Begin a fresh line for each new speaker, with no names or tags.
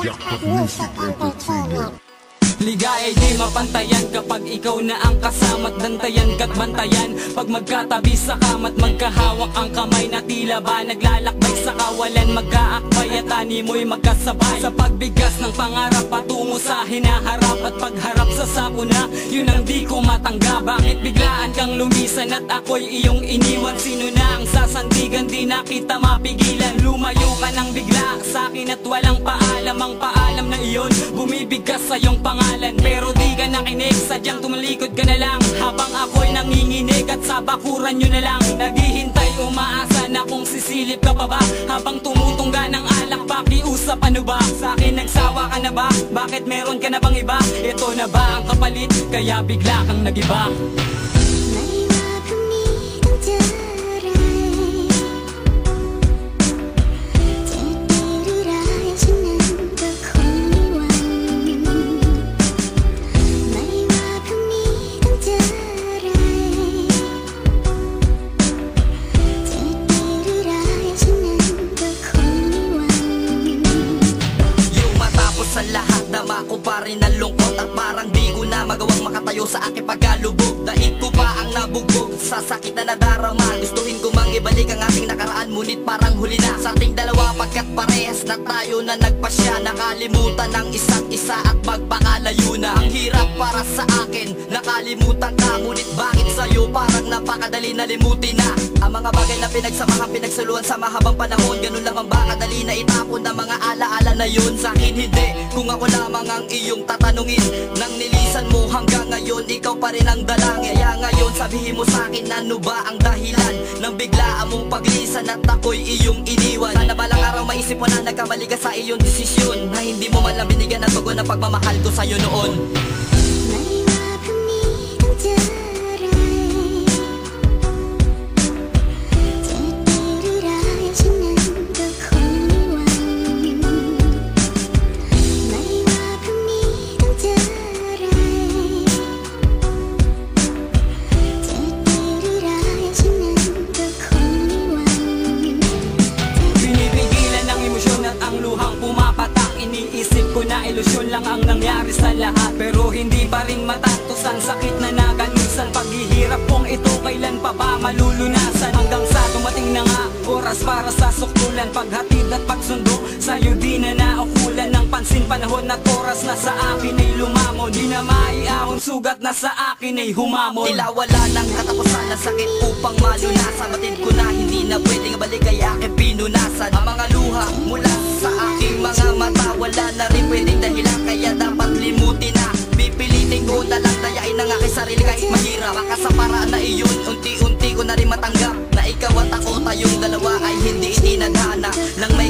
Jackpot Music Entertainment.
Ligaya di mapantayan kapag ikaw na ang kasama't dantayan ka't bantayan. Pag magkatabi sa kama't magkahawak ang kamay na tila ba naglalakbay sa kawalan, magkaakbay at animoy magkasabay sa pagbigas ng pangarap patungo sa hinaharap. At pagharap sa sakuna, yun ang di ko matanggap. Bakit biglaan kang lumisan at ako'y iyong iniwan? Sino na ang sasandigan, di na kita mapigilan. Lumayo ka ng bigla sa akin at walang paalam. Ang paalam na iyon bumibigkas sa iyong pangalan, pero di ka nakinig, sadyang tumalikod ka na lang. Habang ako'y nanginginig at sa bakuran nyo na lang naghihintay, umaasa na kung sisilip ka pa ba. Habang tumutungga ng alak, pakiusap ano ba? Sa akin nagsawa ka na ba? Bakit meron ka na bang iba? Ito na ba ang kapalit? Kaya bigla kang nagiba.
Sa lahat dama ko pa rin ang lungkot at parang di ko na magawang makatayo sa aking pagkalubog. Dahil ko pa ang nabugbog sa sakit na nadarama. Gustuhin ko mang ibalik ang ating nakaraan, ngunit parang huli na sa ating dalawa. Pagkat parehas na tayo na nagpasya, nakalimutan ng isa't isa at magpakalayo na. Ang hirap para sa akin, nakalimutan ka, ngunit bakit sa'yo parang napakadali nalimutin na ang mga bagay na pinagsamahan, pinagsaluhan sa mahabang panahon. Ganun lang ang bakadali na itapon ng mga alaala na yun. Sa akin hindi, kung ako lamang ang iyong tatanungin, nang nilisan mo hanggang ngayon, ikaw pa rin ang dalangin. Kaya ngayon sabihin mo sa akin, ano ba ang dahilan ng biglaan mong paglisan at ako'y iyong iniwan? Sana balang araw maisip mo na nagkamali ka sa iyong desisyon, na hindi mo man lang binigyan ng bago na pagmamahal ko sa'yo noon.
Ilusyon lang ang nangyari sa lahat, pero hindi pa rin matantos ang sakit na nagalisan. Paghihirap kong ito kailan pa ba malulunasan? Hanggang sa dumating na nga oras para sa suktulan, paghatid at pagsundo sa'yo di na naukulan ng pansin. Panahon at oras na sa akin ay lumamon, di na maiahon, sugat na sa akin ay humamon.
Tila wala ng katapusan na sakit upang malunasan. Batid ko na hindi na pwedeng balik ay aking pinunasan. Ang mga luha mula sa aking mga mata, wala na rin pwedeng dahilan, kaya dapat limutin na. Pipilitin ko na lang dayain ang aking sarili kahit mahirap. Baka sa paraan na iyon, unti-unti ko na rin matanggap na ikaw at ako, tayong dalawa ay hindi itinadhana lang may